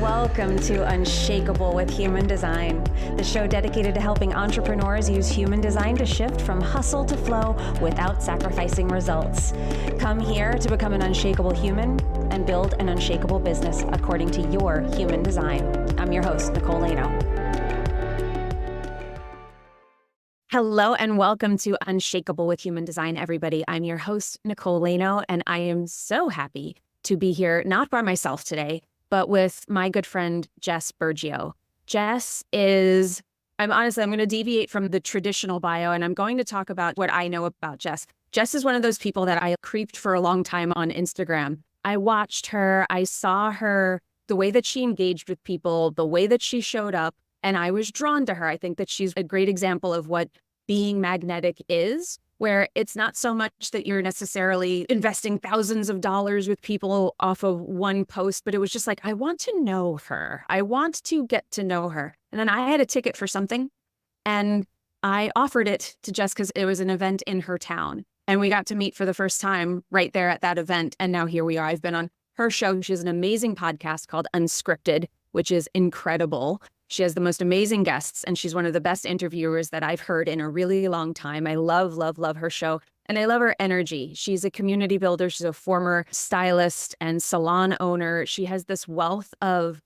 Welcome to Unshakable with Human Design, the show dedicated to helping entrepreneurs use human design to shift from hustle to flow without sacrificing results. Come here to become an unshakable human and build an unshakable business according to your human design. I'm your host, Nicole Laino. Hello and welcome to Unshakable with Human Design, everybody. I'm your host, Nicole Laino, and I am so happy to be here, not by myself today, but with my good friend, Jess Burgio. Jess is, I'm going to deviate from the traditional bio, and I'm going to talk about what I know about Jess. Jess is one of those people that I creeped for a long time on Instagram. I watched her, I saw her, the way that she engaged with people, the way that she showed up, and I was drawn to her. I think that she's a great example of what being magnetic is, where it's not so much that you're necessarily investing thousands of dollars with people off of one post, but it was just like, I want to know her. I want to get to know her. And then I had a ticket for something and I offered it to Jess because it was an event in her town. And we got to meet for the first time right there at that event. And now here we are. I've been on her show. She has an amazing podcast called Unscripted, which is incredible. She has the most amazing guests, and she's one of the best interviewers that I've heard in a really long time. I love, love, love her show, and I love her energy. She's a community builder. She's a former stylist and salon owner. She has this wealth of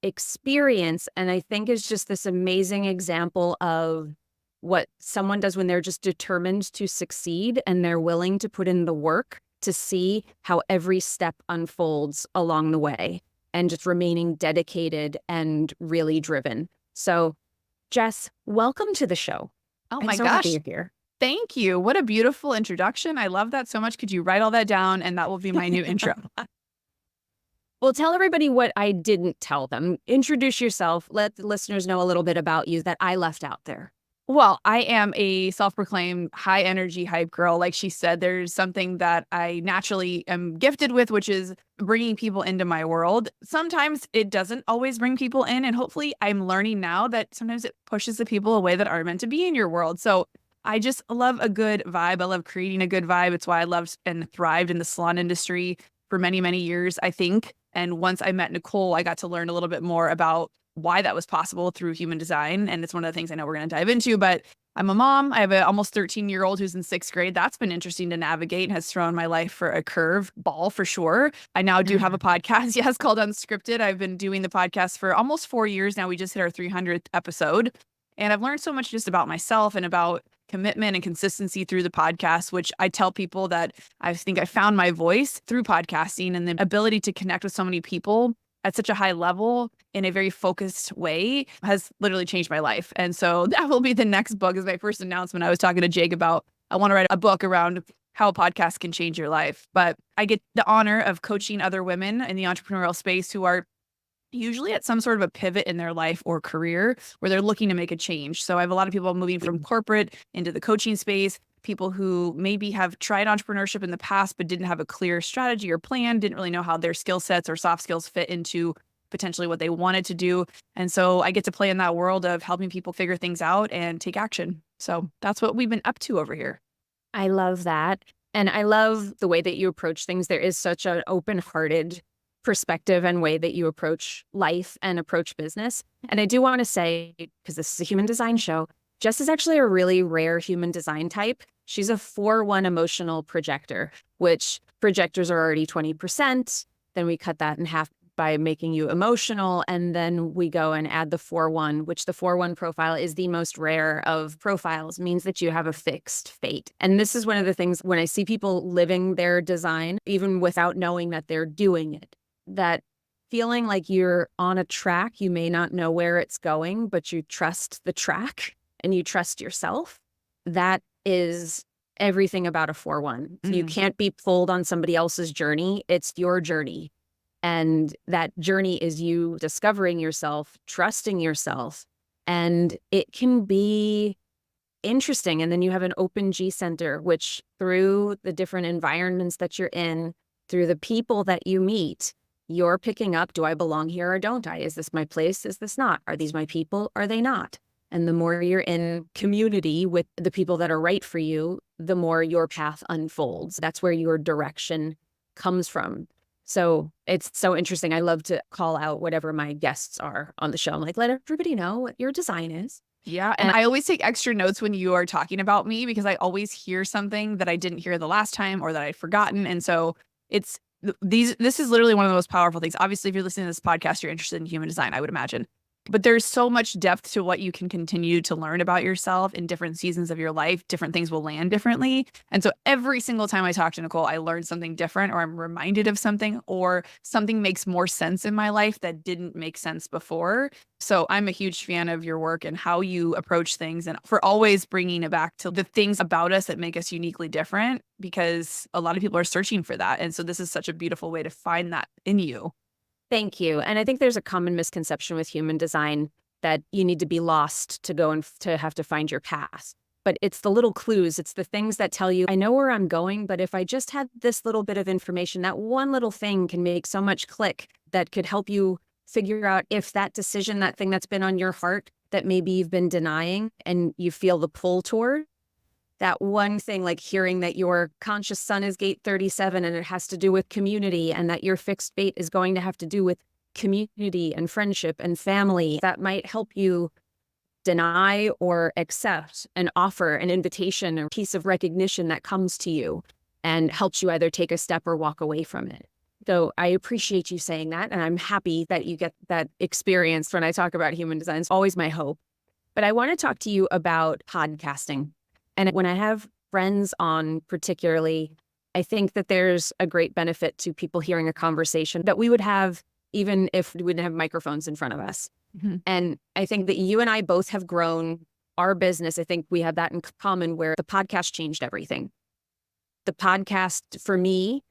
experience, and I think is just this amazing example of what someone does when they're just determined to succeed and they're willing to put in the work to see how every step unfolds along the way, and just remaining dedicated and really driven. So, Jess, welcome to the show. Oh I'm my so gosh. happy you're here. Thank you. What a beautiful introduction. I love that so much. Could you write all that down? And that will be my new intro. Well, tell everybody what I didn't tell them. Introduce yourself. Let the listeners know a little bit about you that I left out there. Well, I am a self-proclaimed high energy hype girl. Like she said, there's something that I naturally am gifted with, which is bringing people into my world. Sometimes it doesn't always bring people in. And hopefully I'm learning now that sometimes it pushes the people away that aren't meant to be in your world. So I just love a good vibe. I love creating a good vibe. It's why I loved and thrived in the salon industry for many, many years, I think. And once I met Nicole, I got to learn a little bit more about why that was possible through human design. And it's one of the things I know we're going to dive into, but I'm a mom. I have an almost 13-year-old who's in 6th grade. That's been interesting to navigate and has thrown my life for a curve ball for sure. I now do have a podcast, yes, called Unscripted. I've been doing the podcast for almost 4 years now. We just hit our 300th episode. And I've learned so much just about myself and about commitment and consistency through the podcast, which I tell people that I think I found my voice through podcasting, and the ability to connect with so many people at such a high level in a very focused way has literally changed my life. And so that will be the next book. Is my first announcement. I was talking to Jake about, I want to write a book around how a podcast can change your life. But I get the honor of coaching other women in the entrepreneurial space who are usually at some sort of a pivot in their life or career where they're looking to make a change. So I have a lot of people moving from corporate into the coaching space, people who maybe have tried entrepreneurship in the past, but didn't have a clear strategy or plan, didn't really know how their skill sets or soft skills fit into potentially what they wanted to do. And so I get to play in that world of helping people figure things out and take action. So that's what we've been up to over here. I love that. And I love the way that you approach things. There is such an open-hearted perspective and way that you approach life and approach business. And I do want to say, because this is a human design show, Jess is actually a really rare human design type. She's a 4-1 emotional projector, which projectors are already 20%. Then we cut that in half by making you emotional. And then we go and add the 4-1, which the 4-1 profile is the most rare of profiles, means that you have a fixed fate. And this is one of the things when I see people living their design, even without knowing that they're doing it, that feeling like you're on a track, you may not know where it's going, but you trust the track and you trust yourself. That is everything about a 4-1. You can't be pulled on somebody else's journey. It's your journey. And that journey is you discovering yourself, trusting yourself. And it can be interesting. And then you have an open G center, which through the different environments that you're in, through the people that you meet, you're picking up, do I belong here or don't I? Is this my place? Is this not? Are these my people? Are they not? And the more you're in community with the people that are right for you, the more your path unfolds. That's where your direction comes from. So it's so interesting. I love to call out whatever my guests are on the show. I'm like, let everybody know what your design is. Yeah. And And I always take extra notes when you are talking about me because I always hear something that I didn't hear the last time or that I'd forgotten. And so it's this is literally one of the most powerful things. Obviously, if you're listening to this podcast, you're interested in human design, I would imagine. But there's so much depth to what you can continue to learn about yourself in different seasons of your life. Different things will land differently. And so every single time I talk to Nicole, I learn something different or I'm reminded of something or something makes more sense in my life that didn't make sense before. So I'm a huge fan of your work and how you approach things and for always bringing it back to the things about us that make us uniquely different because a lot of people are searching for that. And so this is such a beautiful way to find that in you. thank you. And I think there's a common misconception with human design that you need to be lost to go and to have to find your path. But it's the little clues, it's the things that tell you, I know where I'm going, but if I just had this little bit of information, that one little thing can make so much click that could help you figure out if that decision, that thing that's been on your heart that maybe you've been denying and you feel the pull toward, that one thing, like hearing that your conscious sun is gate 37 and it has to do with community and that your fixed fate is going to have to do with community and friendship and family, that might help you deny or accept and offer an invitation or piece of recognition that comes to you and helps you either take a step or walk away from it. So I appreciate you saying that. And I'm happy that you get that experience when I talk about human design. It's always my hope. But I want to talk to you about podcasting. And when I have friends on particularly, I think that there's a great benefit to people hearing a conversation that we would have even if we didn't have microphones in front of us. Mhm. And I think that you and I both have grown our business. I think we have that in common where the podcast changed everything. The podcast for me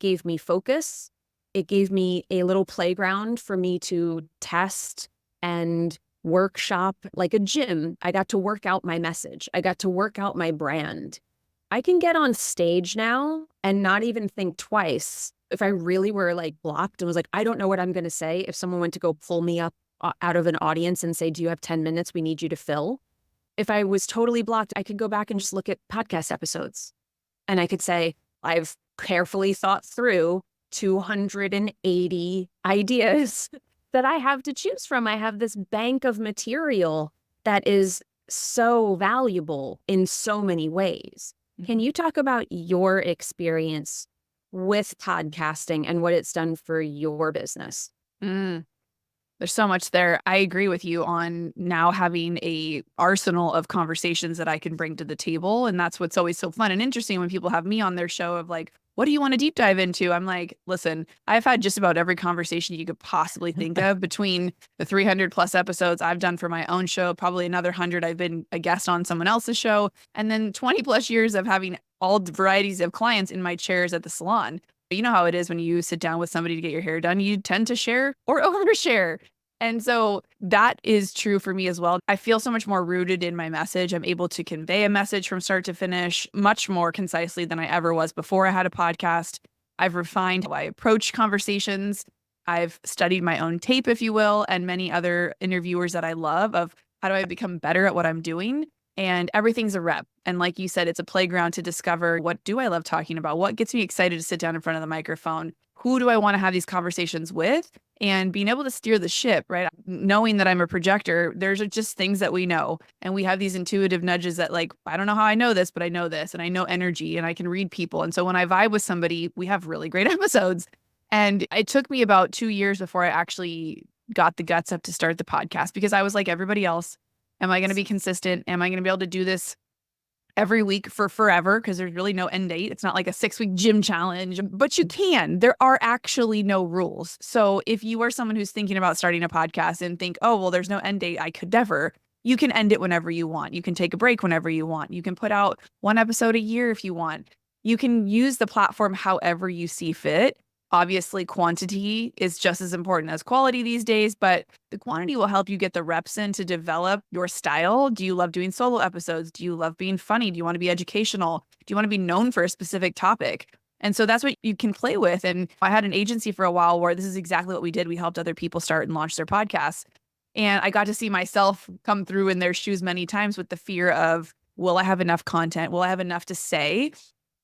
gave me focus. It gave me a little playground for me to test and workshop like a gym. I got to work out my message. I got to work out my brand. I can get on stage now and not even think twice. If I really were like blocked and was like, I don't know what I'm going to say, if someone went to go pull me up out of an audience and say, do you have 10 minutes? We need you to fill. If I was totally blocked, I could go back and just look at podcast episodes. And I could say, I've carefully thought through 280 ideas that I have to choose from. I have this bank of material that is so valuable in so many ways. Can you talk about your experience with podcasting and what it's done for your business? Mm. There's so much there. I agree with you on now having a arsenal of conversations that I can bring to the table. And that's what's always so fun and interesting when people have me on their show of like, what do you want to deep dive into? I'm like, listen, I've had just about every conversation you could possibly think of between the 300 plus episodes I've done for my own show, probably another 100 I've been a guest on someone else's show, and then 20 plus years of having all varieties of clients in my chairs at the salon. You know how it is when you sit down with somebody to get your hair done, you tend to share or overshare. And so that is true for me as well. I feel so much more rooted in my message. I'm able to convey a message from start to finish much more concisely than I ever was before I had a podcast. I've refined how I approach conversations. I've studied my own tape, if you will, and many other interviewers that I love of how do I become better at what I'm doing? And everything's a rep. And like you said, it's a playground to discover what do I love talking about? What gets me excited to sit down in front of the microphone? Who do I want to have these conversations with? And being able to steer the ship, right? Knowing that I'm a projector, there's just things that we know. And we have these intuitive nudges that like, I don't know how I know this, but I know this and I know energy and I can read people. And so when I vibe with somebody, we have really great episodes. And it took me about 2 years before I actually got the guts up to start the podcast because I was like everybody else. Am I going to be consistent? Am I going to be able to do this every week for forever? Because there's really no end date. It's not like a 6-week gym challenge, but you can. There are actually no rules. So if you are someone who's thinking about starting a podcast and think, oh, well, there's no end date, I could never. You can end it whenever you want. You can take a break whenever you want. You can put out 1 episode a year if you want. You can use the platform however you see fit. Obviously, quantity is just as important as quality these days, but the quantity will help you get the reps in to develop your style. Do you love doing solo episodes? Do you love being funny? Do you want to be educational? Do you want to be known for a specific topic? And so that's what you can play with. And I had an agency for a while where this is exactly what we did. We helped other people start and launch their podcasts. And I got to see myself come through in their shoes many times with the fear of, will I have enough content? Will I have enough to say?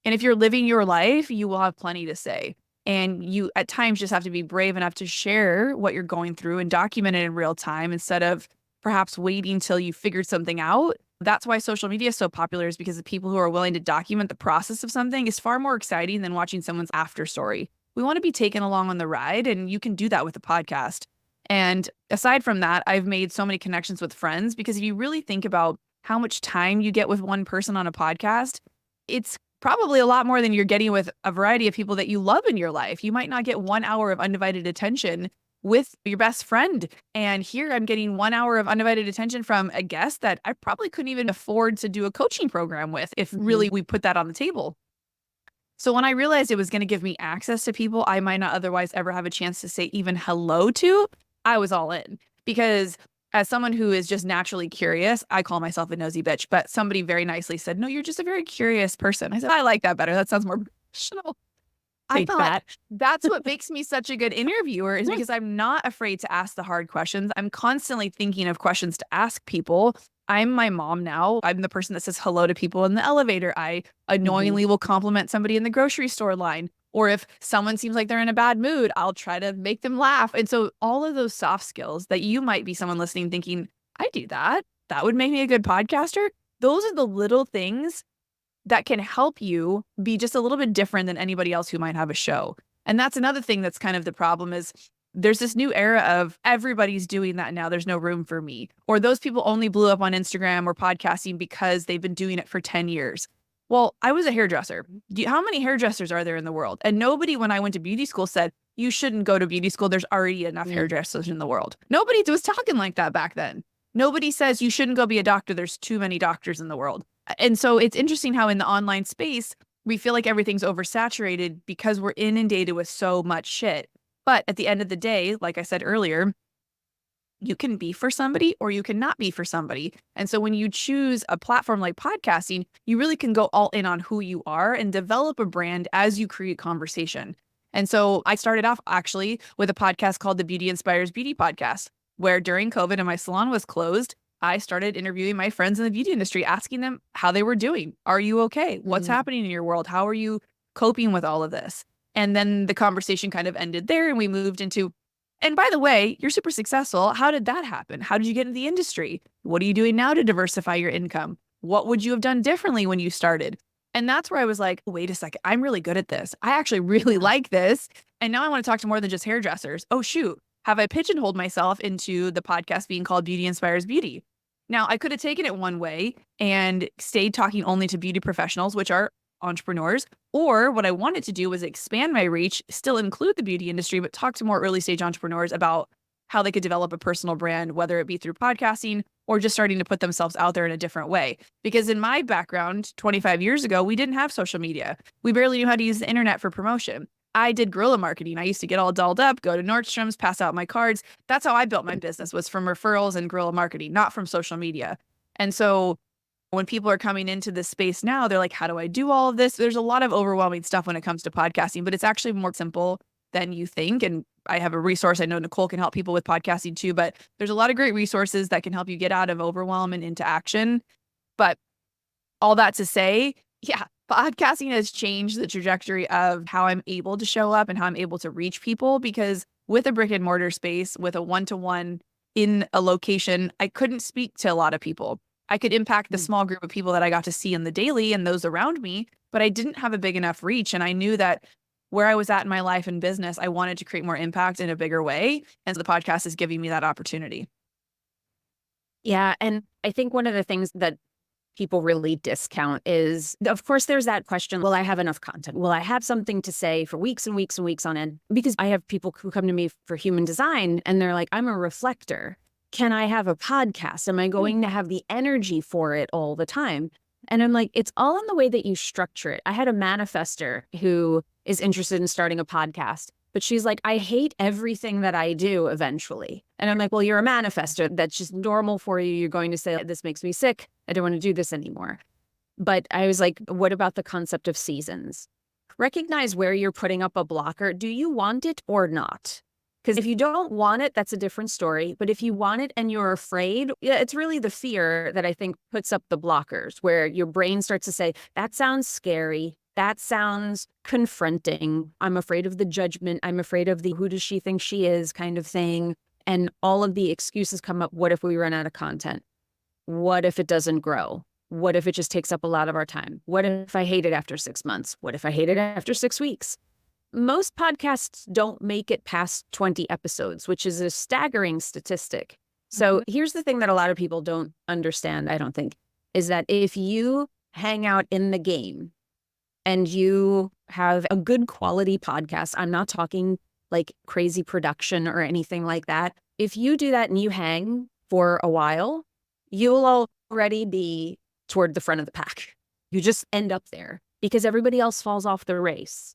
And if you're living your life, you will have plenty to say. And you at times just have to be brave enough to share what you're going through and document it in real time instead of perhaps waiting till you figured something out. That's why social media is so popular, is because the people who are willing to document the process of something is far more exciting than watching someone's after story. We want to be taken along on the ride, and you can do that with a podcast. And aside from that, I've made so many connections with friends, because if you really think about how much time you get with one person on a podcast, it's probably a lot more than you're getting with a variety of people that you love in your life. You might not get 1 hour of undivided attention with your best friend. And here I'm getting 1 hour of undivided attention from a guest that I probably couldn't even afford to do a coaching program with if really we put that on the table. So when I realized it was going to give me access to people I might not otherwise ever have a chance to say even hello to, I was all in. Because as someone who is just naturally curious, I call myself a nosy bitch, but somebody very nicely said, "No, you're just a very curious person." I said, "I like that better. That sounds more professional." I Take thought that. that's what makes me such a good interviewer, is because I'm not afraid to ask the hard questions. I'm constantly thinking of questions to ask people. I'm my mom now. I'm the person that says hello to people in the elevator. I annoyingly will compliment somebody in the grocery store line. Or if someone seems like they're in a bad mood, I'll try to make them laugh. And so all of those soft skills that you might be someone listening thinking, I do that. That would make me a good podcaster. Those are the little things that can help you be just a little bit different than anybody else who might have a show. And that's another thing that's kind of the problem, is there's this new era of everybody's doing that now. There's no room for me. Or those people only blew up on Instagram or podcasting because they've been doing it for 10 years. Well, I was a hairdresser. How many hairdressers are there in the world? And nobody, when I went to beauty school, said, you shouldn't go to beauty school. There's already enough hairdressers in the world. Nobody was talking like that back then. Nobody says you shouldn't go be a doctor. There's too many doctors in the world. And so it's interesting how in the online space, we feel like everything's oversaturated because we're inundated with so much shit. But at the end of the day, like I said earlier, you can be for somebody or you cannot be for somebody. And so when you choose a platform like podcasting, you really can go all in on who you are and develop a brand as you create conversation. And so I started off actually with a podcast called the Beauty Inspires Beauty Podcast, where during COVID and my salon was closed, I started interviewing my friends in the beauty industry, asking them how they were doing. Are you okay? What's happening in your world? How are you coping with all of this? And then the conversation kind of ended there, and we moved into, and by the way, you're super successful. How did that happen? How did you get into the industry? What are you doing now to diversify your income? What would you have done differently when you started? And that's where I was like, wait a second, I'm really good at this. I actually really like this. And now I want to talk to more than just hairdressers. Oh, shoot. Have I pigeonholed myself into the podcast being called Beauty Inspires Beauty? Now, I could have taken it one way and stayed talking only to beauty professionals, which are entrepreneurs. Or what I wanted to do was expand my reach, still include the beauty industry, but talk to more early stage entrepreneurs about how they could develop a personal brand, whether it be through podcasting or just starting to put themselves out there in a different way. Because in my background, 25 years ago, we didn't have social media. We barely knew how to use the internet for promotion. I did guerrilla marketing. I used to get all dolled up, go to Nordstrom's, pass out my cards. That's how I built my business, was from referrals and guerrilla marketing, not from social media. And so when people are coming into this space now, they're like, how do I do all of this? There's a lot of overwhelming stuff when it comes to podcasting, but it's actually more simple than you think. And I have a resource. I know Nicole can help people with podcasting too, but there's a lot of great resources that can help you get out of overwhelm and into action. But all that to say, yeah, podcasting has changed the trajectory of how I'm able to show up and how I'm able to reach people, because with a brick and mortar space, with a one-to-one in a location, I couldn't speak to a lot of people. I could impact the small group of people that I got to see in the daily and those around me, but I didn't have a big enough reach. And I knew that where I was at in my life and business, I wanted to create more impact in a bigger way. And so the podcast is giving me that opportunity. Yeah. And I think one of the things that people really discount is, of course, there's that question, will I have enough content? Will I have something to say for weeks and weeks and weeks on end? Because I have people who come to me for human design and they're like, I'm a reflector. Can I have a podcast? Am I going to have the energy for it all the time? And I'm like, it's all in the way that you structure it. I had a manifester who is interested in starting a podcast, but she's like, I hate everything that I do eventually. And I'm like, well, you're a manifester. That's just normal for you. You're going to say, this makes me sick. I don't want to do this anymore. But I was like, what about the concept of seasons? Recognize where you're putting up a blocker. Do you want it or not? Because if you don't want it, that's a different story. But if you want it and you're afraid, yeah, it's really the fear that I think puts up the blockers, where your brain starts to say, that sounds scary. that sounds confronting. I'm afraid of the judgment. I'm afraid of the who does she think she is kind of thing. And all of the excuses come up. What if we run out of content? What if it doesn't grow? What if it just takes up a lot of our time? What if I hate it after 6 months? What if I hate it after 6 weeks? Most podcasts don't make it past 20 episodes, which is a staggering statistic. So here's the thing that a lot of people don't understand, I don't think, is that if you hang out in the game and you have a good quality podcast, I'm not talking like crazy production or anything like that. If you do that and you hang for a while, you'll already be toward the front of the pack. You just end up there because everybody else falls off the race.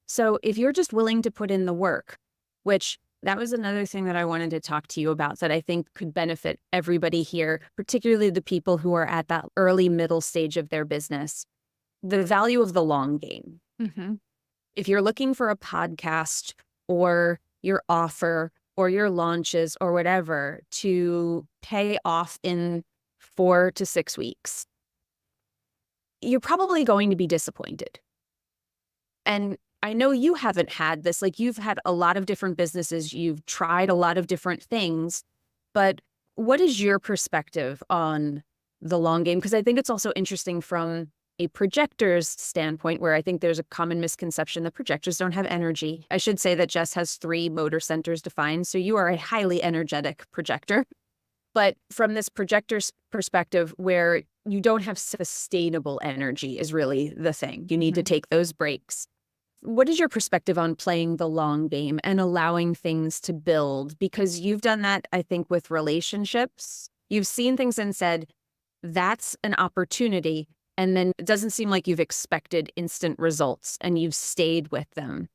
So if you're just willing to put in the work, which that was another thing that I wanted to talk to you about that I think could benefit everybody here, particularly the people who are at that early middle stage of their business, the value of the long game. If you're looking for a podcast or your offer or your launches or whatever to pay off in 4 to 6 weeks, you're probably going to be disappointed. And I know you haven't had this, like you've had a lot of different businesses, you've tried a lot of different things, but what is your perspective on the long game? Because I think it's also interesting from a projector's standpoint, where I think there's a common misconception that projectors don't have energy. I should say that Jess has 3 motor centers defined, so you are a highly energetic projector. But from this projector's perspective, where you don't have sustainable energy is really the thing. You need to take those breaks. What is your perspective on playing the long game and allowing things to build? Because you've done that, I think, with relationships. You've seen things and said, that's an opportunity. And then it doesn't seem like you've expected instant results and you've stayed with them.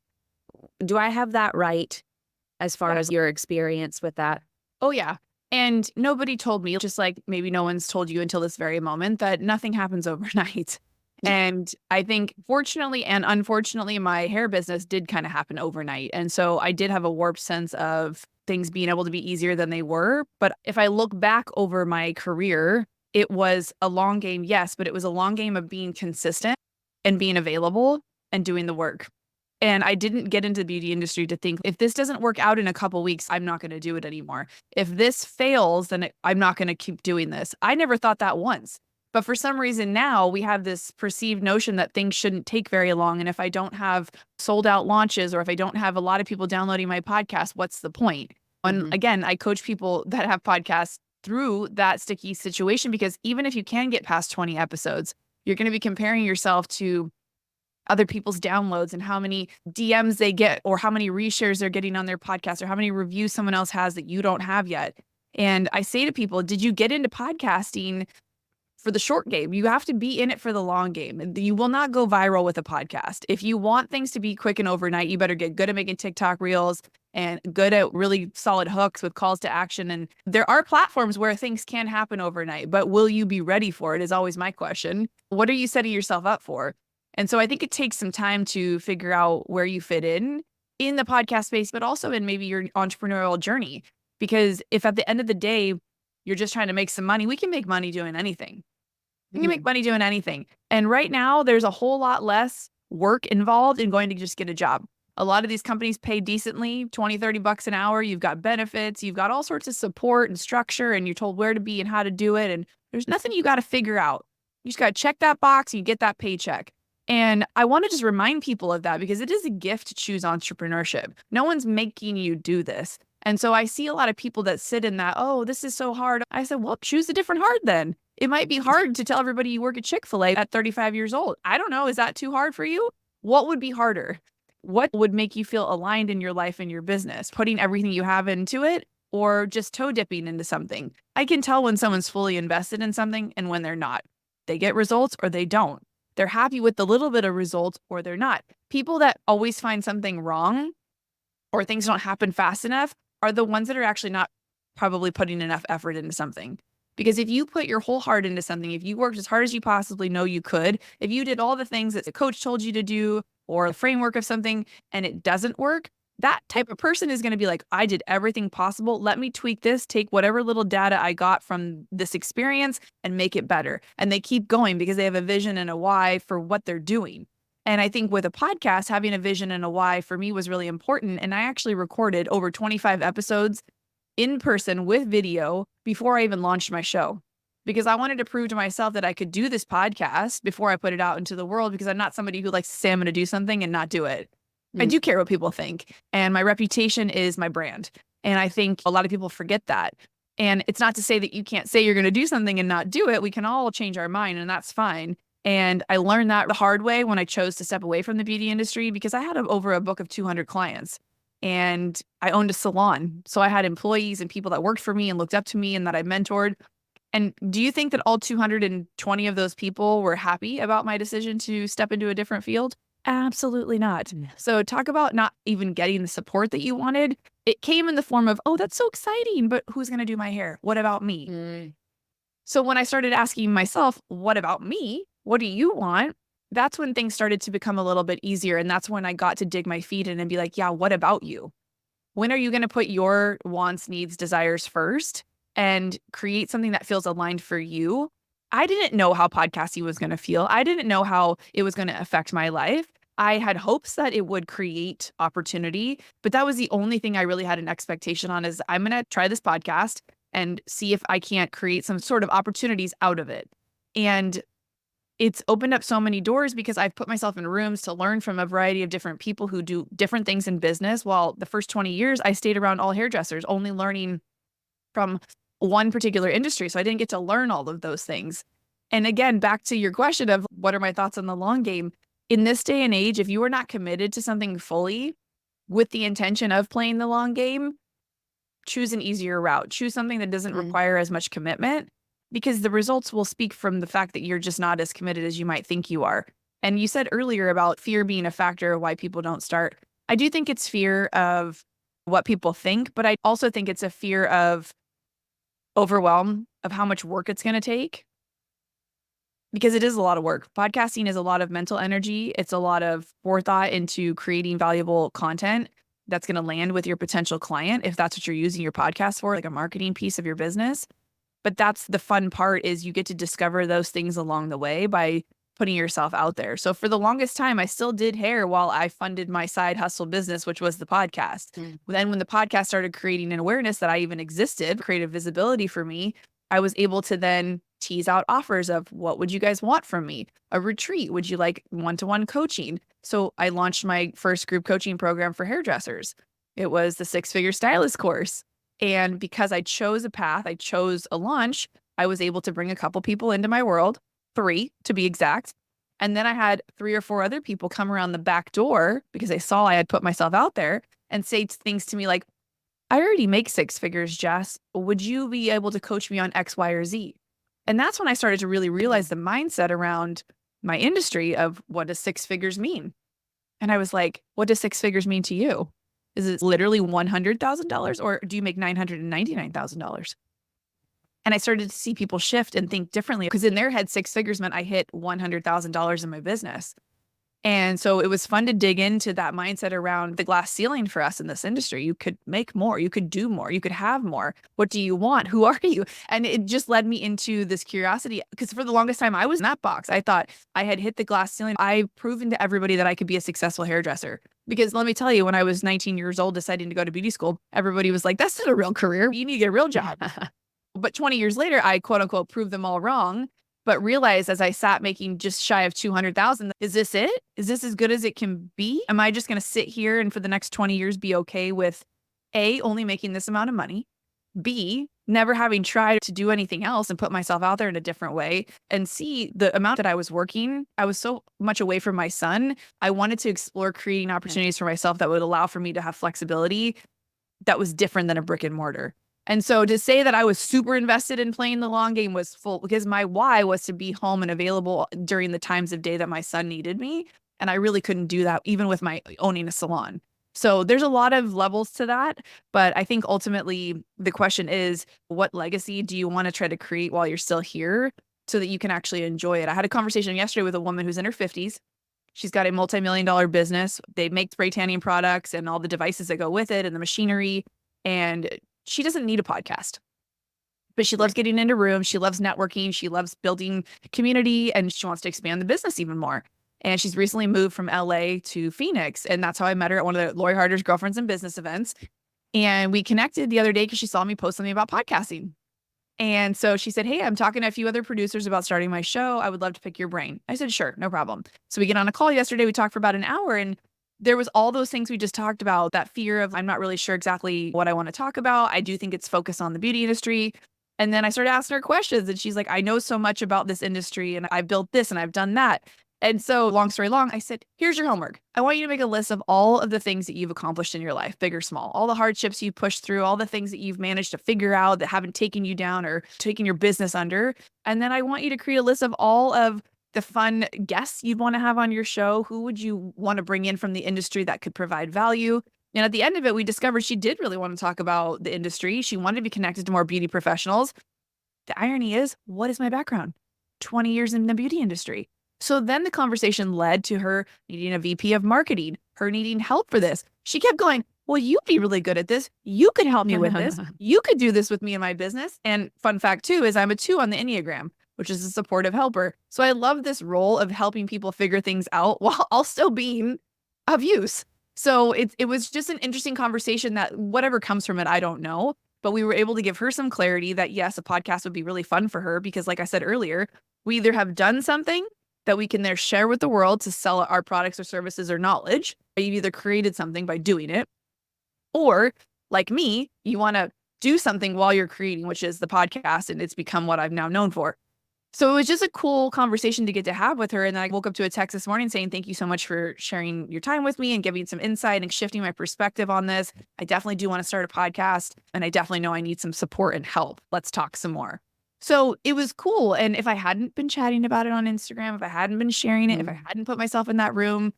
Do I have that right as far as your experience with that? Oh, yeah. And nobody told me, just like maybe no one's told you until this very moment, that nothing happens overnight. And I think fortunately and unfortunately, my hair business did kind of happen overnight. And so I did have a warped sense of things being able to be easier than they were. But if I look back over my career, it was a long game, yes, but it was a long game of being consistent and being available and doing the work. And I didn't get into the beauty industry to think, if this doesn't work out in a couple weeks, I'm not going to do it anymore. If this fails, then I'm not going to keep doing this. I never thought that once. But for some reason now we have this perceived notion that things shouldn't take very long. And if I don't have sold out launches or if I don't have a lot of people downloading my podcast, what's the point? And again, I coach people that have podcasts through that sticky situation, because even if you can get past 20 episodes, you're going to be comparing yourself to other people's downloads and how many DMs they get or how many reshares they're getting on their podcast or how many reviews someone else has that you don't have yet. And I say to people, did you get into podcasting for the short game? You have to be in it for the long game. You will not go viral with a podcast. If you want things to be quick and overnight, you better get good at making TikTok reels and good at really solid hooks with calls to action. And there are platforms where things can happen overnight, but will you be ready for it is always my question. What are you setting yourself up for? And so I think it takes some time to figure out where you fit in the podcast space, but also in maybe your entrepreneurial journey. Because if at the end of the day, you're just trying to make some money, we can make money doing anything. You can make money doing anything. And right now, there's a whole lot less work involved in going to just get a job. A lot of these companies pay decently, 20, 30 bucks an hour. You've got benefits. You've got all sorts of support and structure, and you're told where to be and how to do it. And there's nothing you got to figure out. You just got to check that box and you get that paycheck. And I want to just remind people of that, because it is a gift to choose entrepreneurship. No one's making you do this. And so I see a lot of people that sit in that, oh, this is so hard. I said, well, choose a different hard then. It might be hard to tell everybody you work at Chick-fil-A at 35 years old. I don't know. Is that too hard for you? What would be harder? What would make you feel aligned in your life and your business? Putting everything you have into it, or just toe dipping into something? I can tell when someone's fully invested in something and when they're not. They get results or they don't. They're happy with the little bit of results or they're not. People that always find something wrong or things don't happen fast enough are the ones that are actually not probably putting enough effort into something. Because if you put your whole heart into something, if you worked as hard as you possibly know you could, if you did all the things that the coach told you to do or the framework of something and it doesn't work, that type of person is going to be like, I did everything possible. Let me tweak this, take whatever little data I got from this experience and make it better. And they keep going because they have a vision and a why for what they're doing. And I think with a podcast, having a vision and a why for me was really important. And I actually recorded over 25 episodes in person with video before I even launched my show, because I wanted to prove to myself that I could do this podcast before I put it out into the world, because I'm not somebody who likes to say I'm going to do something and not do it. I do care what people think, and my reputation is my brand. And I think a lot of people forget that. And it's not to say that you can't say you're going to do something and not do it. We can all change our mind, and that's fine. And I learned that the hard way when I chose to step away from the beauty industry, because I had over a book of 200 clients and I owned a salon. So I had employees and people that worked for me and looked up to me and that I mentored. And do you think that all 220 of those people were happy about my decision to step into a different field? Absolutely not. So talk about not even getting the support that you wanted. It came in the form of, oh, that's so exciting, but who's going to do my hair? What about me? So when I started asking myself, what about me? What do you want? That's when things started to become a little bit easier. And that's when I got to dig my feet in and be like, yeah, what about you? When are you going to put your wants, needs, desires first and create something that feels aligned for you? I didn't know how podcasting was going to feel. I didn't know how it was going to affect my life. I had hopes that it would create opportunity, but that was the only thing I really had an expectation on, is I'm going to try this podcast and see if I can't create some sort of opportunities out of it. And it's opened up so many doors because I've put myself in rooms to learn from a variety of different people who do different things in business. While the first 20 years, I stayed around all hairdressers, only learning from one particular industry. So I didn't get to learn all of those things. And again, back to your question of what are my thoughts on the long game? In this day and age, if you are not committed to something fully with the intention of playing the long game, choose an easier route. Choose something that doesn't require as much commitment, because the results will speak from the fact that you're just not as committed as you might think you are. And you said earlier about fear being a factor of why people don't start. I do think it's fear of what people think, but I also think it's a fear of overwhelm of how much work it's going to take, because it is a lot of work. Podcasting is a lot of mental energy. It's a lot of forethought into creating valuable content that's going to land with your potential client, if that's what you're using your podcast for, like a marketing piece of your business. But that's the fun part, is you get to discover those things along the way by putting yourself out there. So for the longest time, I still did hair while I funded my side hustle business, which was the podcast. Then when the podcast started creating an awareness that I even existed, creative visibility for me, I was able to then tease out offers of, what would you guys want from me? A retreat? Would you like one-to-one coaching? So I launched my first group coaching program for hairdressers. It was the 6-figure stylist course. And because I chose a path, I chose a launch, I was able to bring a couple people into my world, 3 to be exact. And then I had 3 or 4 other people come around the back door because they saw I had put myself out there and say things to me like, I already make 6 figures, Jess. Would you be able to coach me on X, Y, or Z? And that's when I started to really realize the mindset around my industry of, what does 6 figures mean? And I was like, what does 6 figures mean to you? Is it literally $100,000, or do you make $999,000? And I started to see people shift and think differently, because in their head, 6 figures meant I hit $100,000 in my business. And so it was fun to dig into that mindset around the glass ceiling for us in this industry. You could make more, you could do more, you could have more. What do you want? Who are you? And it just led me into this curiosity, because for the longest time I was in that box. I thought I had hit the glass ceiling. I've proven to everybody that I could be a successful hairdresser. Because let me tell you, when I was 19 years old, deciding to go to beauty school, everybody was like, that's not a real career. You need to get a real job. But 20 years later, I quote unquote proved them all wrong. But realized as I sat making just shy of 200,000, is this it? Is this as good as it can be? Am I just going to sit here and for the next 20 years be okay with A, only making this amount of money, B, never having tried to do anything else and put myself out there in a different way, and C, the amount that I was working, I was so much away from my son. I wanted to explore creating opportunities for myself that would allow for me to have flexibility that was different than a brick and mortar. And so to say that I was super invested in playing the long game was full, because my why was to be home and available during the times of day that my son needed me. And I really couldn't do that even with my owning a salon. So there's a lot of levels to that. But I think ultimately the question is, what legacy do you want to try to create while you're still here so that you can actually enjoy it? I had a conversation yesterday with a woman who's in her 50s. She's got a multi-million-dollar business. They make spray tanning products and all the devices that go with it and the machinery. And she doesn't need a podcast, but she loves getting into rooms. She loves networking. She loves building community, and she wants to expand the business even more. And she's recently moved from LA to Phoenix. And that's how I met her at one of the Lori Harder's Girlfriends in Business events. And we connected the other day because she saw me post something about podcasting. And so she said, hey, I'm talking to a few other producers about starting my show. I would love to pick your brain. I said, sure, no problem. So we get on a call yesterday. We talked for about an hour, and there was all those things we just talked about, that fear of I'm not really sure exactly what I want to talk about. I do think it's focused on the beauty industry. And then I started asking her questions, and she's like, I know so much about this industry, and I've built this and I've done that. And so long story long, I said, here's your homework. I want you to make a list of all of the things that you've accomplished in your life, big or small, all the hardships you've pushed through, all the things that you've managed to figure out that haven't taken you down or taken your business under. And then I want you to create a list of all of the fun guests you'd want to have on your show. Who would you want to bring in from the industry that could provide value? And at the end of it, we discovered she did really want to talk about the industry. She wanted to be connected to more beauty professionals. The irony is, what is my background? 20 years in the beauty industry. So then the conversation led to her needing a VP of marketing, her needing help for this. She kept going, well, you'd be really good at this. You could help me with this. You could do this with me in my business. And fun fact too, is I'm a 2 on the Enneagram, which is a supportive helper. So I love this role of helping people figure things out while also being of use. So it was just an interesting conversation that whatever comes from it, I don't know. But we were able to give her some clarity that yes, a podcast would be really fun for her because like I said earlier, we either have done something that we can there share with the world to sell our products or services or knowledge. You've either created something by doing it, or like me, you want to do something while you're creating, which is the podcast, and it's become what I'm now known for. So it was just a cool conversation to get to have with her. And then I woke up to a text this morning saying, thank you so much for sharing your time with me and giving some insight and shifting my perspective on this. I definitely do want to start a podcast, and I definitely know I need some support and help. Let's talk some more. So it was cool. And if I hadn't been chatting about it on Instagram, if I hadn't been sharing it, if I hadn't put myself in that room,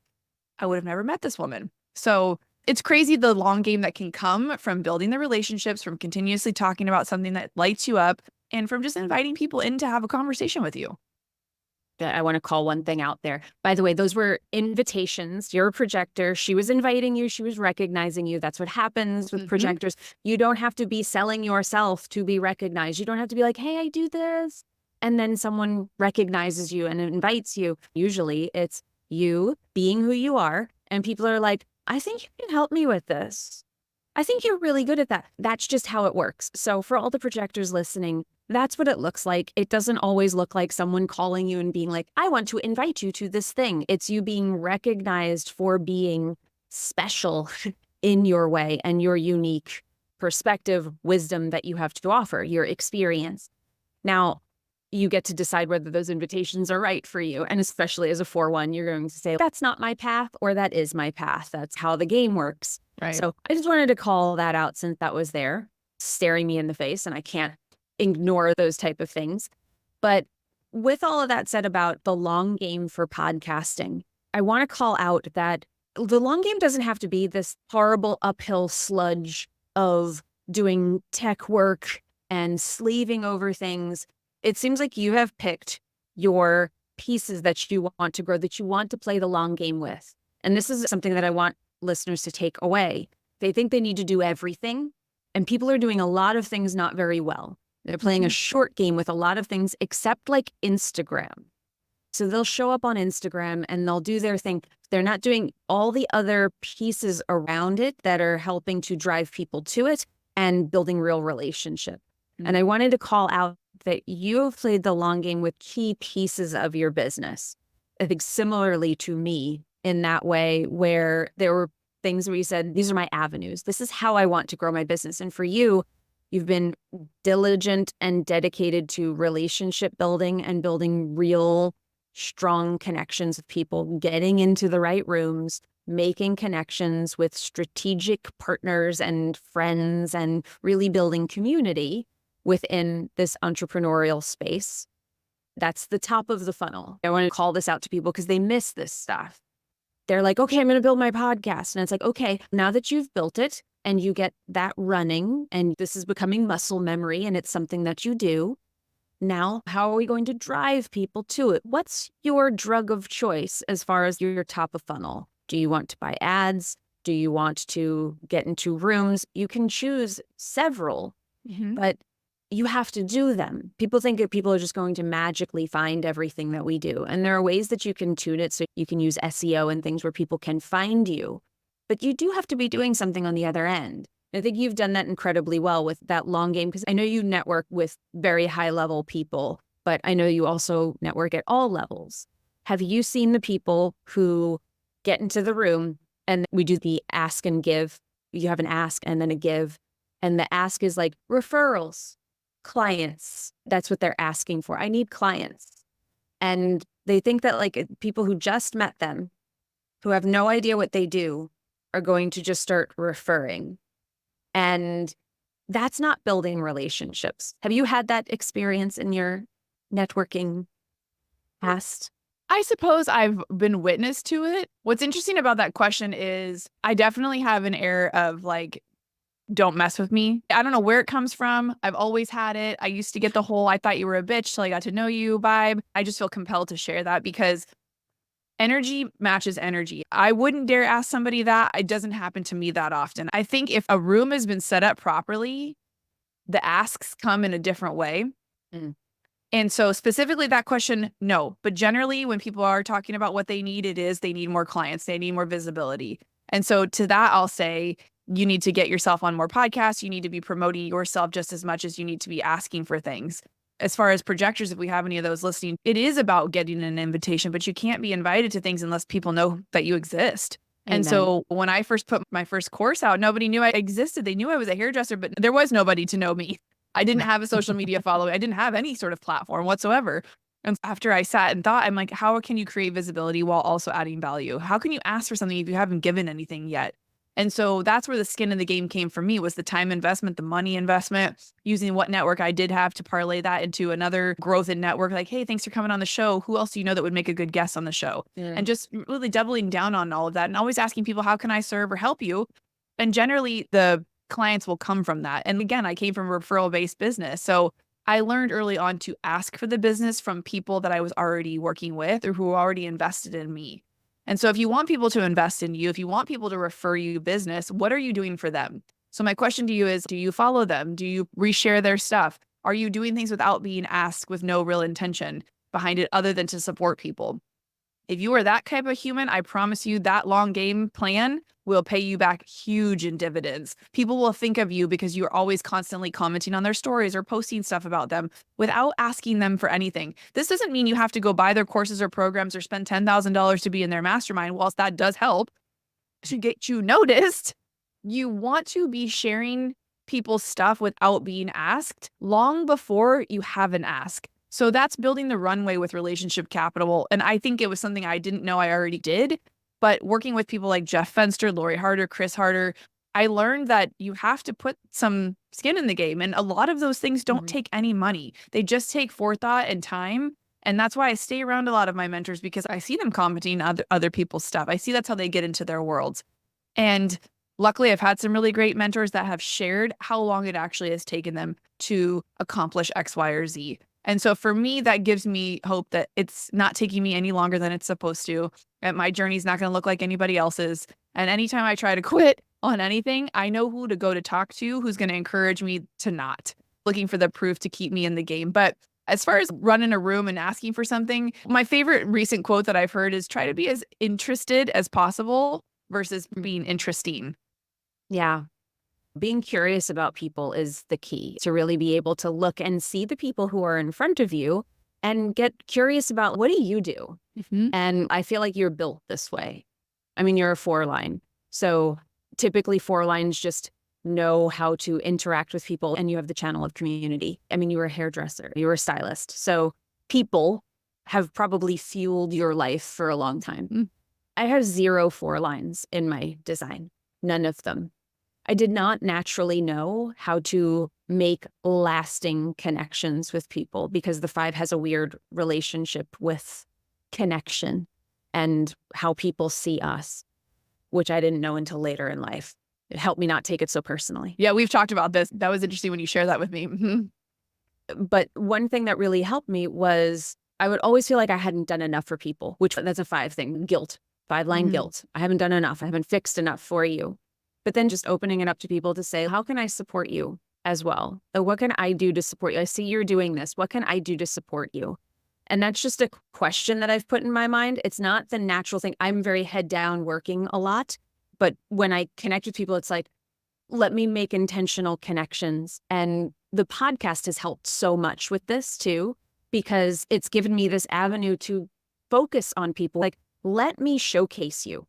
I would have never met this woman. So it's crazy the long game that can come from building the relationships, from continuously talking about something that lights you up, and from just inviting people in to have a conversation with you. I want to call one thing out there. By the way, those were invitations. You're a projector. She was inviting you. She was recognizing you. That's what happens with projectors. You don't have to be selling yourself to be recognized. You don't have to be like, hey, I do this. And then someone recognizes you and invites you. Usually it's you being who you are. And people are like, I think you can help me with this. I think you're really good at that. That's just how it works. So for all the projectors listening, that's what it looks like. It doesn't always look like someone calling you and being like, I want to invite you to this thing. It's you being recognized for being special in your way and your unique perspective, wisdom that you have to offer, your experience. Now, you get to decide whether those invitations are right for you. And especially as a 4-1, you're going to say, that's not my path, or that is my path. That's how the game works. Right. So I just wanted to call that out since that was there, staring me in the face, and I can't ignore those type of things. But with all of that said about the long game for podcasting, I want to call out that the long game doesn't have to be this horrible uphill sludge of doing tech work and slaving over things. It seems like you have picked your pieces that you want to grow, that you want to play the long game with. And this is something that I want listeners to take away. They think they need to do everything, and people are doing a lot of things not very well. They're playing a short game with a lot of things except like Instagram. So they'll show up on Instagram and they'll do their thing. They're not doing all the other pieces around it that are helping to drive people to it and building real relationship. And I wanted to call out that you have played the long game with key pieces of your business. I think similarly to me in that way, where there were things where you said, these are my avenues. This is how I want to grow my business. And for you, you've been diligent and dedicated to relationship building and building real, strong connections with people, getting into the right rooms, making connections with strategic partners and friends, and really building community within this entrepreneurial space. That's the top of the funnel. I want to call this out to people because they miss this stuff. They're like, okay, I'm going to build my podcast. And it's like, okay, now that you've built it, and you get that running, and this is becoming muscle memory, and it's something that you do. Now, how are we going to drive people to it? What's your drug of choice as far as your top of funnel? Do you want to buy ads? Do you want to get into rooms? You can choose several, but you have to do them. People think that people are just going to magically find everything that we do. And there are ways that you can tune it so you can use SEO and things where people can find you. But you do have to be doing something on the other end. I think you've done that incredibly well with that long game, because I know you network with very high level people, but I know you also network at all levels. Have you seen the people who get into the room and we do the ask and give? You have an ask and then a give. And the ask is like referrals, clients. That's what they're asking for. I need clients. And they think that like people who just met them, who have no idea what they do, are going to just start referring. And that's not building relationships. Have you had that experience in your networking past? I suppose I've been witness to it. What's interesting about that question is I definitely have an air of like, don't mess with me. I don't know where it comes from. I've always had it. I used to get the whole I thought you were a bitch till I got to know you vibe. I just feel compelled to share that because energy matches energy. I wouldn't dare ask somebody that. It doesn't happen to me that often. I think if a room has been set up properly, the asks come in a different way. Mm. And so specifically that question, no. But generally when people are talking about what they need, it is they need more clients. They need more visibility. And so to that, I'll say you need to get yourself on more podcasts. You need to be promoting yourself just as much as you need to be asking for things. As far as projectors, if we have any of those listening, it is about getting an invitation, but you can't be invited to things unless people know that you exist. Amen. And so when I first put my first course out, nobody knew I existed. They knew I was a hairdresser, but there was nobody to know me. I didn't have a social media following. I didn't have any sort of platform whatsoever. And after I sat and thought, I'm like, how can you create visibility while also adding value? How can you ask for something if you haven't given anything yet? And so that's where the skin in the game came for me, was the time investment, the money investment, using what network I did have to parlay that into another growth in network. Like, hey, thanks for coming on the show. Who else do you know that would make a good guest on the show? Yeah. And just really doubling down on all of that and always asking people, how can I serve or help you? And generally the clients will come from that. And again, I came from a referral-based business. So I learned early on to ask for the business from people that I was already working with or who already invested in me. And so if you want people to invest in you, if you want people to refer you business, what are you doing for them? So my question to you is, do you follow them? Do you reshare their stuff? Are you doing things without being asked with no real intention behind it other than to support people? If you are that type of human, I promise you that long game plan will pay you back huge in dividends. People will think of you because you're always constantly commenting on their stories or posting stuff about them without asking them for anything. This doesn't mean you have to go buy their courses or programs or spend $10,000 to be in their mastermind. Whilst that does help to get you noticed, you want to be sharing people's stuff without being asked long before you have an ask. So that's building the runway with relationship capital. And I think it was something I didn't know I already did. But working with people like Jeff Fenster, Lori Harder, Chris Harder, I learned that you have to put some skin in the game. And a lot of those things don't take any money. They just take forethought and time. And that's why I stay around a lot of my mentors, because I see them commenting on other people's stuff. I see that's how they get into their worlds. And luckily, I've had some really great mentors that have shared how long it actually has taken them to accomplish X, Y, or Z. And so for me, that gives me hope that it's not taking me any longer than it's supposed to, and my journey's not going to look like anybody else's. And anytime I try to quit on anything, I know who to go to talk to, who's going to encourage me to not, looking for the proof to keep me in the game. But as far as running a room and asking for something, my favorite recent quote that I've heard is try to be as interested as possible versus being interesting. Yeah. Being curious about people is the key to really be able to look and see the people who are in front of you and get curious about what do you do? Mm-hmm. And I feel like you're built this way. I mean, you're a 4-line. So typically 4-lines just know how to interact with people, and you have the channel of community. I mean, you were a hairdresser, you were a stylist. So people have probably fueled your life for a long time. Mm-hmm. I have 0 4-lines in my design, none of them. I did not naturally know how to make lasting connections with people because the 5 has a weird relationship with connection and how people see us, which I didn't know until later in life. It helped me not take it so personally. Yeah, we've talked about this. That was interesting when you shared that with me. Mm-hmm. But one thing that really helped me was I would always feel like I hadn't done enough for people, which that's a 5 thing, guilt, 5-line guilt. I haven't done enough. I haven't fixed enough for you. But then just opening it up to people to say, how can I support you? as well. What can I do to support you? I see you're doing this. What can I do to support you? And that's just a question that I've put in my mind. It's not the natural thing. I'm very head down working a lot. But when I connect with people, it's like, let me make intentional connections. And the podcast has helped so much with this too, because it's given me this avenue to focus on people. Like, let me showcase you.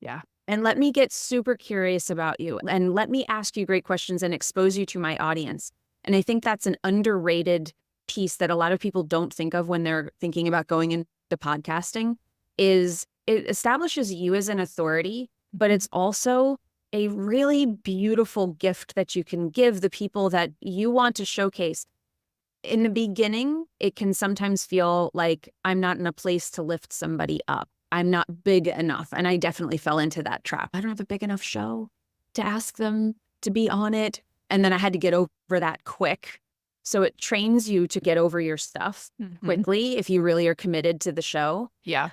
Yeah. And let me get super curious about you. And let me ask you great questions and expose you to my audience. And I think that's an underrated piece that a lot of people don't think of when they're thinking about going into podcasting, is it establishes you as an authority, but it's also a really beautiful gift that you can give the people that you want to showcase. In the beginning, it can sometimes feel like I'm not in a place to lift somebody up. I'm not big enough. And I definitely fell into that trap. I don't have a big enough show to ask them to be on it. And then I had to get over that quick. So it trains you to get over your stuff quickly if you really are committed to the show. Yeah.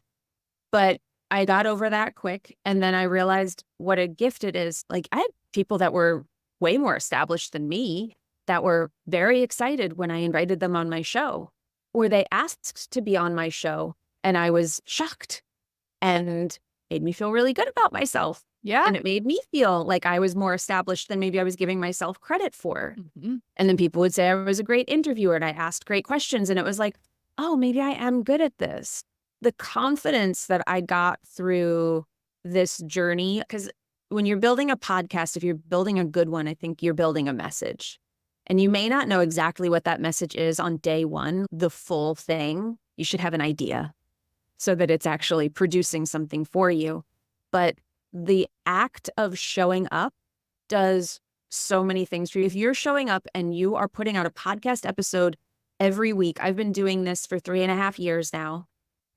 But I got over that quick. And then I realized what a gift it is. Like, I had people that were way more established than me that were very excited when I invited them on my show, or they asked to be on my show. And I was shocked and made me feel really good about myself. Yeah. And it made me feel like I was more established than maybe I was giving myself credit for. Mm-hmm. And then people would say I was a great interviewer and I asked great questions. And it was like, oh, maybe I am good at this. The confidence that I got through this journey, because when you're building a podcast, if you're building a good one, I think you're building a message. And you may not know exactly what that message is on day one, the full thing. You should have an idea so that it's actually producing something for you. But the act of showing up does so many things for you. If you're showing up and you are putting out a podcast episode every week, I've been doing this for 3.5 years now,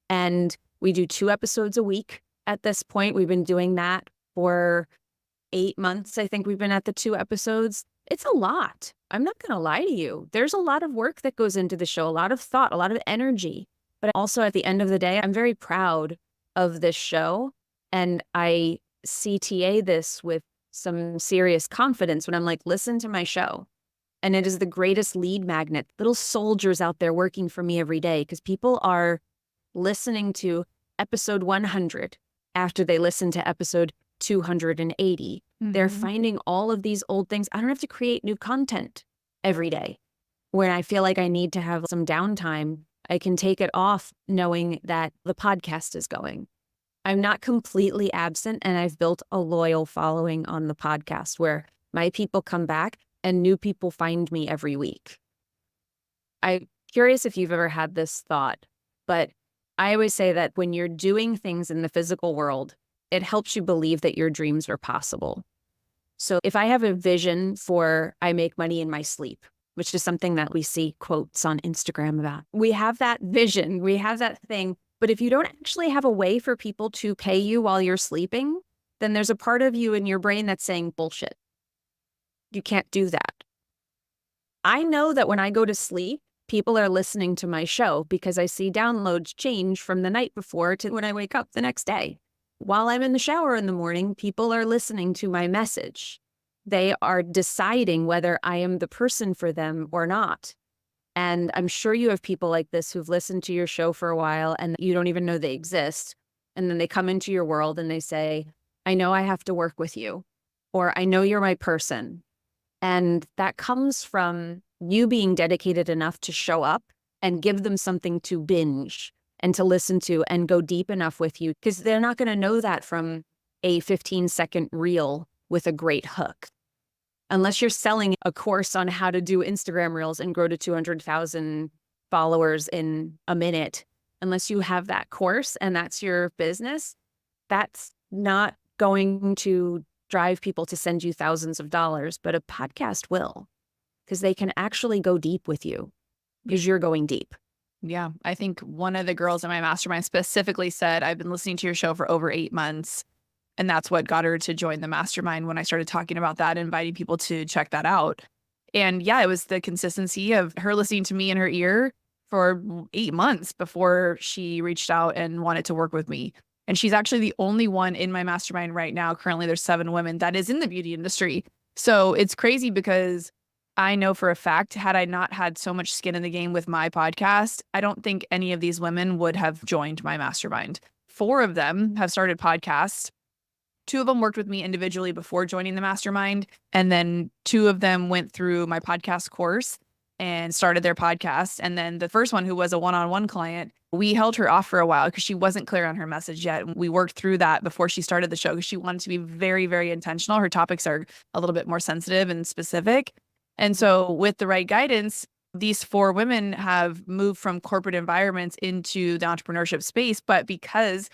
and we do 2 episodes a week at this point. We've been doing that for 8 months. I think we've been at the 2 episodes. It's a lot. I'm not going to lie to you. There's a lot of work that goes into the show, a lot of thought, a lot of energy. But also at the end of the day, I'm very proud of this show. And I CTA this with some serious confidence when I'm like, listen to my show. And it is the greatest lead magnet, little soldiers out there working for me every day, because people are listening to episode 100 after they listen to episode 280. They're finding all of these old things. I don't have to create new content every day. When I feel like I need to have some downtime, I can take it off knowing that the podcast is going. I'm not completely absent, and I've built a loyal following on the podcast where my people come back and new people find me every week. I'm curious if you've ever had this thought, but I always say that when you're doing things in the physical world, it helps you believe that your dreams are possible. So if I have a vision for I make money in my sleep, which is something that we see quotes on Instagram about, we have that vision, we have that thing. But if you don't actually have a way for people to pay you while you're sleeping, then there's a part of you in your brain that's saying bullshit. You can't do that. I know that when I go to sleep, people are listening to my show because I see downloads change from the night before to when I wake up the next day. While I'm in the shower in the morning, people are listening to my message. They are deciding whether I am the person for them or not. And I'm sure you have people like this who've listened to your show for a while and you don't even know they exist. And then they come into your world and they say, I know I have to work with you, or I know you're my person. And that comes from you being dedicated enough to show up and give them something to binge and to listen to and go deep enough with you, because they're not going to know that from a 15-second reel with a great hook. Unless you're selling a course on how to do Instagram reels and grow to 200,000 followers in a minute, unless you have that course and that's your business, that's not going to drive people to send you thousands of dollars. But a podcast will, because they can actually go deep with you because you're going deep. Yeah. I think one of the girls in my mastermind specifically said, I've been listening to your show for over 8 months. And that's what got her to join the mastermind when I started talking about that, inviting people to check that out. And yeah, it was the consistency of her listening to me in her ear for 8 months before she reached out and wanted to work with me. And she's actually the only one in my mastermind right now. Currently, there's 7 women that is in the beauty industry. So it's crazy because I know for a fact, had I not had so much skin in the game with my podcast, I don't think any of these women would have joined my mastermind. 4 of them have started podcasts. 2 of them worked with me individually before joining the mastermind. And then 2 of them went through my podcast course and started their podcast. And then the first one, who was a one-on-one client, we held her off for a while because she wasn't clear on her message yet. We worked through that before she started the show because she wanted to be very, very intentional. Her topics are a little bit more sensitive and specific. And so with the right guidance, these 4 women have moved from corporate environments into the entrepreneurship space. But because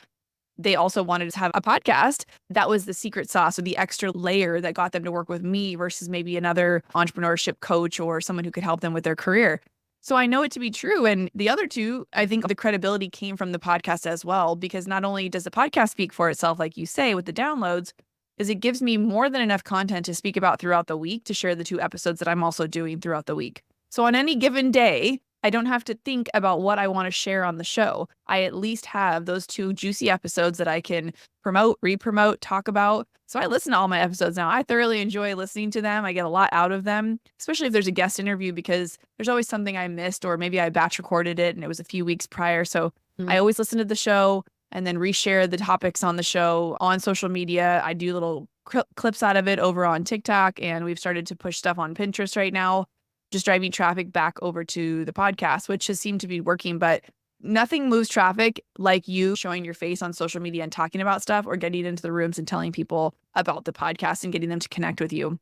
they also wanted to have a podcast, that was the secret sauce or the extra layer that got them to work with me versus maybe another entrepreneurship coach or someone who could help them with their career. So I know it to be true. And the other 2, I think the credibility came from the podcast as well, because not only does the podcast speak for itself, like you say, with the downloads, is it gives me more than enough content to speak about throughout the week to share the 2 episodes that I'm also doing throughout the week. So on any given day, I don't have to think about what I want to share on the show. I at least have those 2 juicy episodes that I can promote, re-promote, talk about. So I listen to all my episodes now. I thoroughly enjoy listening to them. I get a lot out of them, especially if there's a guest interview, because there's always something I missed, or maybe I batch recorded it and it was a few weeks prior. So I always listen to the show and then reshare the topics on the show on social media. I do little clips out of it over on TikTok, and we've started to push stuff on Pinterest right now, just driving traffic back over to the podcast, which has seemed to be working. But nothing moves traffic like you showing your face on social media and talking about stuff, or getting into the rooms and telling people about the podcast and getting them to connect with you.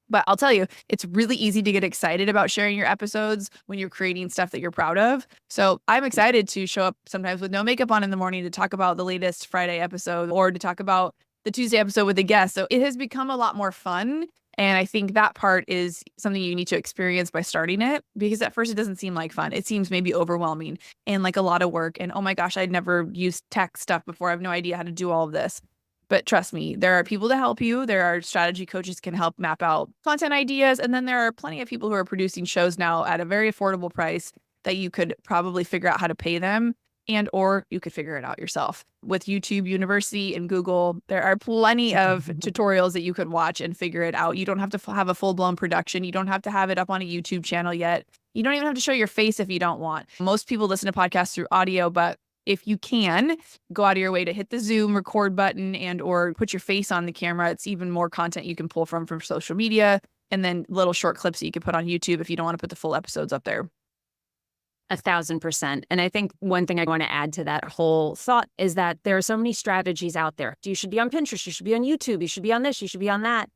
But I'll tell you, it's really easy to get excited about sharing your episodes when you're creating stuff that you're proud of. So I'm excited to show up sometimes with no makeup on in the morning to talk about the latest Friday episode, or to talk about the Tuesday episode with a guest. So it has become a lot more fun. And I think that part is something you need to experience by starting it, because at first it doesn't seem like fun. It seems maybe overwhelming and like a lot of work. And oh my gosh, I'd never used tech stuff before. I have no idea how to do all of this. But trust me, there are people to help you. There are strategy coaches can help map out content ideas. And then there are plenty of people who are producing shows now at a very affordable price that you could probably figure out how to pay them, and or you could figure it out yourself. With YouTube University and Google, there are plenty of tutorials that you could watch and figure it out. You don't have to have a full-blown production. You don't have to have it up on a YouTube channel yet. You don't even have to show your face if you don't want. Most people listen to podcasts through audio, but if you can go out of your way to hit the Zoom record button and or put your face on the camera, it's even more content you can pull from social media, and then little short clips that you can put on YouTube if you don't want to put the full episodes up there. 1,000%. And I think one thing I want to add to that whole thought is that there are so many strategies out there. You should be on Pinterest, you should be on YouTube, you should be on this, you should be on that.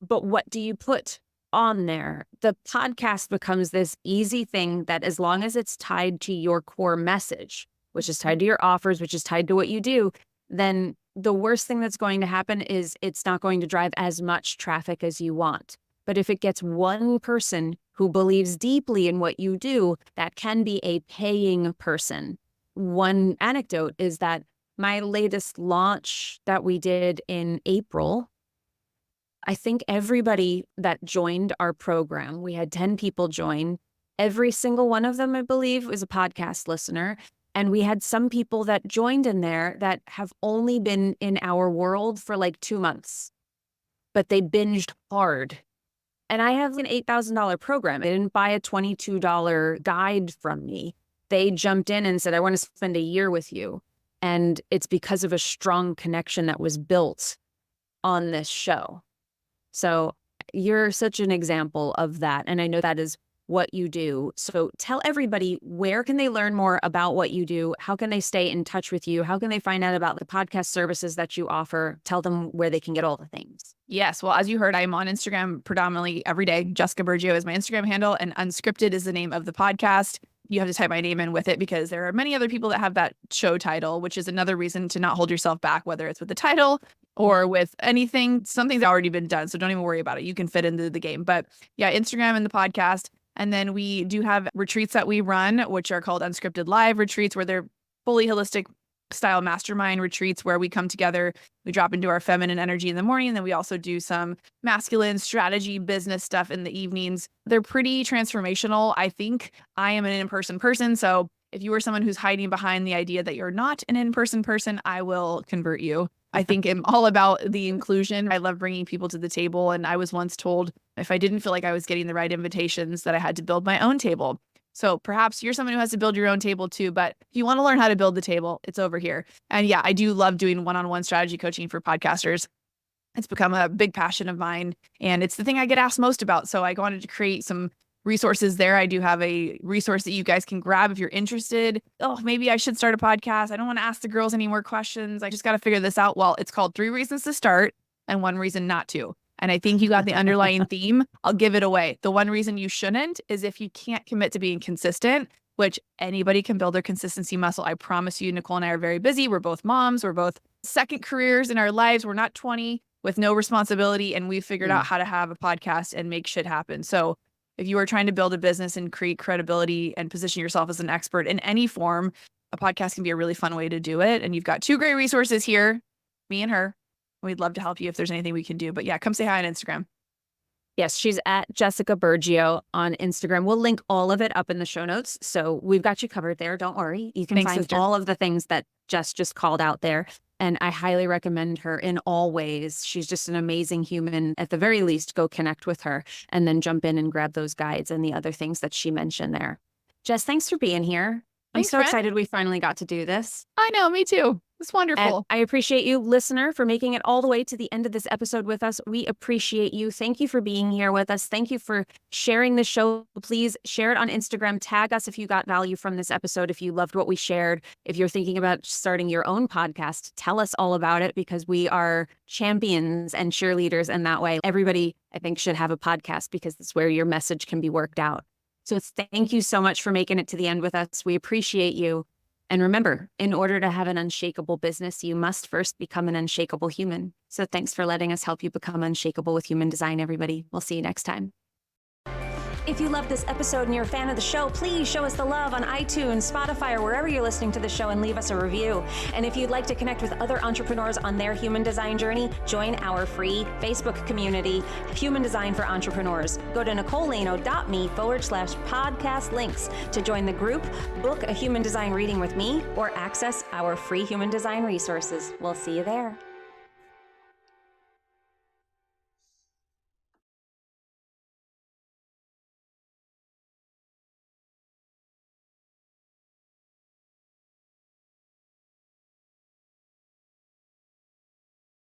But what do you put on there? The podcast becomes this easy thing that, as long as it's tied to your core message, which is tied to your offers, which is tied to what you do, then the worst thing that's going to happen is it's not going to drive as much traffic as you want. But if it gets one person who believes deeply in what you do, that can be a paying person. One anecdote is that my latest launch that we did in April, I think everybody that joined our program, we had 10 people join. Every single one of them, I believe, was a podcast listener. And we had some people that joined in there that have only been in our world for like 2 months, but they binged hard. And I have an $8,000 program. They didn't buy a $22 guide from me. They jumped in and said, I want to spend a year with you. And it's because of a strong connection that was built on this show. So you're such an example of that. And I know that is what you do. So tell everybody, where can they learn more about what you do? How can they stay in touch with you? How can they find out about the podcast services that you offer? Tell them where they can get all the things. Yes. Well, as you heard, I'm on Instagram predominantly every day. Jessica Burgio is my Instagram handle, and Unscripted is the name of the podcast. You have to type my name in with it, because there are many other people that have that show title, which is another reason to not hold yourself back, whether it's with the title or with anything. Something's already been done, so don't even worry about it. You can fit into the game. But yeah, Instagram and the podcast. And then we do have retreats that we run, which are called Unscripted Live retreats, where they're fully holistic style mastermind retreats where we come together, we drop into our feminine energy in the morning, and then we also do some masculine strategy, business stuff in the evenings. They're pretty transformational. I think I am an in-person person, so if you are someone who's hiding behind the idea that you're not an in-person person, I will convert you. I think I'm all about the inclusion. I love bringing people to the table. And I was once told If I didn't feel like I was getting the right invitations, that I had to build my own table. So perhaps you're someone who has to build your own table too, but if you want to learn how to build the table, it's over here. And yeah, I do love doing one-on-one strategy coaching for podcasters. It's become a big passion of mine, and it's the thing I get asked most about. So I wanted to create some resources there. I do have a resource that you guys can grab if you're interested. Oh, maybe I should start a podcast. I don't want to ask the girls any more questions. I just got to figure this out. Well, it's called 3 Reasons to Start and 1 Reason Not to. And I think you got the underlying theme. I'll give it away. The one reason you shouldn't is if you can't commit to being consistent, which anybody can build their consistency muscle. I promise you, Nicole and I are very busy. We're both moms. We're both second careers in our lives. We're not 20 with no responsibility. And we figured out how to have a podcast and make shit happen. So if you are trying to build a business and create credibility and position yourself as an expert in any form, a podcast can be a really fun way to do it. And you've got 2 great resources here, me and her. We'd love to help you if there's anything we can do. But yeah, come say hi on Instagram. Yes, she's at Jessica Burgio on Instagram. We'll link all of it up in the show notes. So we've got you covered there. Don't worry. You can find all of the things that Jess just called out there. And I highly recommend her in all ways. She's just an amazing human. At the very least, go connect with her and then jump in and grab those guides and the other things that she mentioned there. Jess, thanks for being here. Thanks, I'm so excited we finally got to do this. I know, me too. It's wonderful. And I appreciate you, listener, for making it all the way to the end of this episode with us. We appreciate you. Thank you for being here with us. Thank you for sharing the show. Please share it on Instagram. Tag us if you got value from this episode, if you loved what we shared. If you're thinking about starting your own podcast, tell us all about it, because we are champions and cheerleaders in that way. Everybody, I think, should have a podcast, because it's where your message can be worked out. So thank you so much for making it to the end with us. We appreciate you. And remember, in order to have an unshakable business, you must first become an unshakable human. So thanks for letting us help you become unshakable with human design, everybody. We'll see you next time. If you loved this episode and you're a fan of the show, please show us the love on iTunes, Spotify, or wherever you're listening to the show, and leave us a review. And if you'd like to connect with other entrepreneurs on their human design journey, join our free Facebook community, Human Design for Entrepreneurs. Go to NicoleLaino.me/podcast links to join the group, book a human design reading with me, or access our free human design resources. We'll see you there.